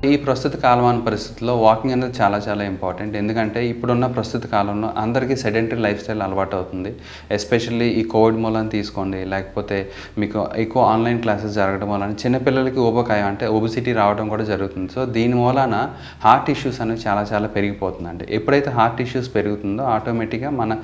ఈ ప్రస్తుత కాలమాన పరిస్థితుల్లో వాకింగ్ అనేది చాలా ఇంపార్టెంట్. ఎందుకంటే ఇప్పుడున్న ప్రస్తుత కాలంలో అందరికీ సెడెంటరీ లైఫ్ స్టైల్ అలవాటు అవుతుంది. ఎస్పెషల్లీ ఈ కోవిడ్ మూలాన తీసుకోండి, లేకపోతే మీకు ఎక్కువ ఆన్లైన్ క్లాసెస్ జరగడం వలన చిన్నపిల్లలకి ఊబకాయం అంటే ఒబిసిటీ రావడం కూడా జరుగుతుంది. సో దీని మూలాన హార్ట్ ఇష్యూస్ అనేవి చాలా పెరిగిపోతుందండి. ఎప్పుడైతే హార్ట్ ఇష్యూస్ పెరుగుతుందో ఆటోమేటిక్గా మన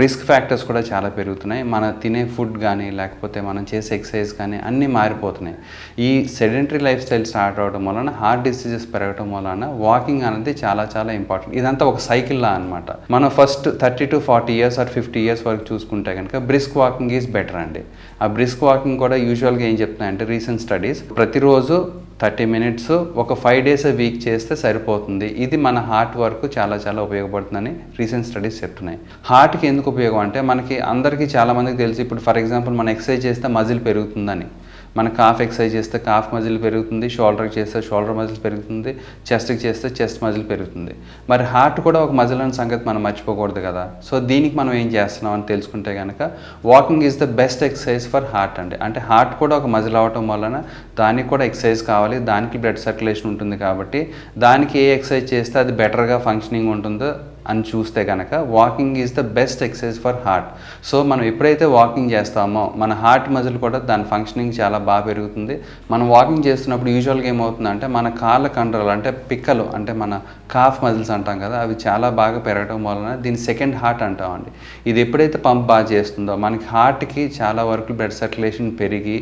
రిస్క్ ఫ్యాక్టర్స్ కూడా చాలా పెరుగుతున్నాయి. మన తినే ఫుడ్ కానీ లేకపోతే మనం చేసే ఎక్సర్సైజ్ కానీ అన్నీ మారిపోతున్నాయి. ఈ సెడెంటరీ లైఫ్ స్టైల్ స్టార్ట్ అవడం వలన హార్ట్ డిసీజెస్ పెరగడం వలన వాకింగ్ అనేది చాలా ఇంపార్టెంట్. ఇదంతా ఒక సైకిల్లా అనమాట. మనం first 30 to 40 years or 50 years వరకు చూసుకుంటే కనుక బ్రిస్క్ వాకింగ్ ఈజ్ బెటర్ అండి. ఆ బ్రిస్క్ వాకింగ్ కూడా యూజువల్గా ఏం చెప్తున్నాయంటే రీసెంట్ స్టడీస్ ప్రతిరోజు 30 minutes ఒక 5 days a week చేస్తే సరిపోతుంది. ఇది మన హార్ట్ వరకు చాలా ఉపయోగపడుతుందని రీసెంట్ స్టడీస్ చెప్తున్నాయి. హార్ట్కి ఎందుకు ఉపయోగం అంటే మనకి అందరికీ చాలామందికి తెలిసి ఇప్పుడు ఫర్ ఎగ్జాంపుల్ మనం ఎక్సర్సైజ్ చేస్తే మజిల్ పెరుగుతుందని. మన కాఫ్ ఎక్సర్సైజ్ చేస్తే కాఫ్ మజిల్ పెరుగుతుంది, షోల్డర్కి చేస్తే షోల్డర్ మజిల్ పెరుగుతుంది, చెస్ట్కి చేస్తే చెస్ట్ మజిల్ పెరుగుతుంది. మరి హార్ట్ కూడా ఒక మజిల్ అనే సంగతి మనం మర్చిపోకూడదు కదా. సో దీనికి మనం ఏం చేస్తున్నాం అని తెలుసుకుంటే కనుక walking is the best exercise for heart అండి. అంటే హార్ట్ కూడా ఒక మజిల్ అవ్వటం వలన దానికి కూడా ఎక్సర్సైజ్ కావాలి, దానికి బ్లడ్ సర్క్యులేషన్ ఉంటుంది కాబట్టి దానికి ఏ ఎక్సర్సైజ్ చేస్తే అది బెటర్గా ఫంక్షనింగ్ ఉంటుందో అని చూస్తే కనుక walking is the best exercise for heart. So మనం ఎప్పుడైతే వాకింగ్ చేస్తామో మన హార్ట్ మజిల్ కూడా దాని ఫంక్షనింగ్ చాలా బాగా పెరుగుతుంది. మనం వాకింగ్ చేస్తున్నప్పుడు యూజువల్గా ఏమవుతుందంటే మన కాళ్ళ కండరాలు అంటే పిక్కలు అంటే మన కాఫ్ మజిల్స్ అంటాం కదా, అవి చాలా బాగా పెరగడం వలన దీన్ని సెకండ్ హార్ట్ అంటామండి. ఇది ఎప్పుడైతే పంప్ బాగా చేస్తుందో మనకి హార్ట్కి చాలా వరకు బ్లడ్ సర్క్యులేషన్ పెరిగి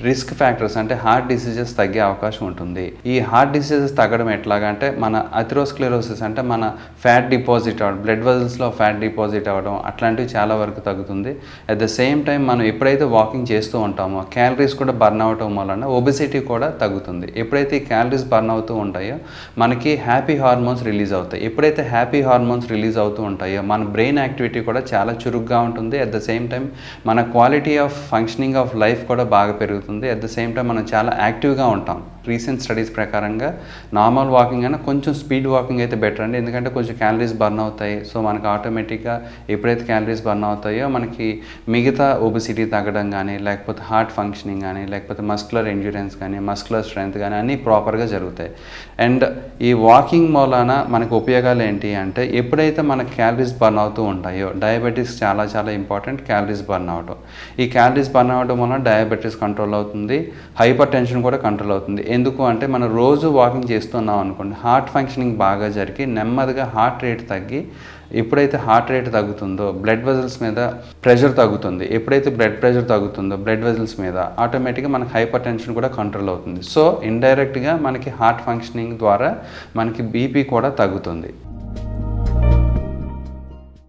రిస్క్ ఫ్యాక్టర్స్ అంటే హార్ట్ డిసీజెస్ తగ్గే అవకాశం ఉంటుంది. ఈ హార్ట్ డిసీజెస్ తగ్గడం ఎట్లాగంటే మన అథెరోస్క్లెరోసిస్ అంటే మన ఫ్యాట్ డిపాజిట్ అవ్వడం, బ్లడ్ వెజల్స్లో ఫ్యాట్ డిపాజిట్ అవ్వడం అట్లాంటివి చాలా వరకు తగ్గుతుంది. అట్ ద సేమ్ టైం మనం ఎప్పుడైతే వాకింగ్ చేస్తూ ఉంటామో క్యాలరీస్ కూడా బర్న్ అవడం వలన ఒబెసిటీ కూడా తగ్గుతుంది. ఎప్పుడైతే ఈ క్యాలరీస్ బర్న్ అవుతూ ఉంటాయో మనకి హ్యాపీ హార్మోన్స్ రిలీజ్ అవుతాయి. ఎప్పుడైతే హ్యాపీ హార్మోన్స్ రిలీజ్ అవుతూ ఉంటాయో మన బ్రెయిన్ యాక్టివిటీ కూడా చాలా చురుగ్గా ఉంటుంది. అట్ ద సేమ్ టైం మన quality of functioning of life కూడా బాగా పెరుగుతుంది. అట్ ద సేమ్ టైం మనం చాలా యాక్టివ్గా ఉంటాం. రీసెంట్ స్టడీస్ ప్రకారంగా నార్మల్ వాకింగ్ అయినా కొంచెం స్పీడ్ వాకింగ్ అయితే బెటర్ అండి. ఎందుకంటే కొంచెం క్యాలరీస్ బర్న్ అవుతాయి. సో మనకు ఆటోమేటిక్గా ఎప్పుడైతే క్యాలరీస్ బర్న్ అవుతాయో మనకి మిగతా ఒబెసిటీ తగ్గడం కానీ లేకపోతే హార్ట్ ఫంక్షనింగ్ కానీ లేకపోతే మస్కులర్ ఎండ్యూరెన్స్ కానీ మస్కులర్ స్ట్రెంగ్త్ కానీ అన్నీ ప్రాపర్గా జరుగుతాయి. అండ్ ఈ వాకింగ్ మూలాన మనకు ఉపయోగాలు ఏంటి అంటే ఎప్పుడైతే మనకు క్యాలరీస్ బర్న్ అవుతూ ఉంటాయో డయాబెటీస్ చాలా ఇంపార్టెంట్. క్యాలరీస్ బర్న్ అవడం, ఈ క్యాలరీస్ బర్న్ అవడం వలన డయాబెటీస్ కంట్రోల్ అవుతుంది, హైపర్ టెన్షన్ కూడా కంట్రోల్ అవుతుంది. ఎందుకు అంటే మనం రోజు వాకింగ్ చేస్తున్నాం అనుకోండి హార్ట్ ఫంక్షనింగ్ బాగా జరిగి నెమ్మదిగా హార్ట్ రేట్ తగ్గి ఎప్పుడైతే హార్ట్ రేట్ తగ్గుతుందో బ్లడ్ వెజల్స్ మీద ప్రెషర్ తగ్గుతుంది. ఎప్పుడైతే బ్లడ్ ప్రెషర్ తగ్గుతుందో బ్లడ్ వెజల్స్ మీద ఆటోమేటిక్గా మనకి హైపర్ టెన్షన్ కూడా కంట్రోల్ అవుతుంది. సో ఇండైరెక్ట్గా మనకి హార్ట్ ఫంక్షనింగ్ ద్వారా మనకి బీపీ కూడా తగ్గుతుంది.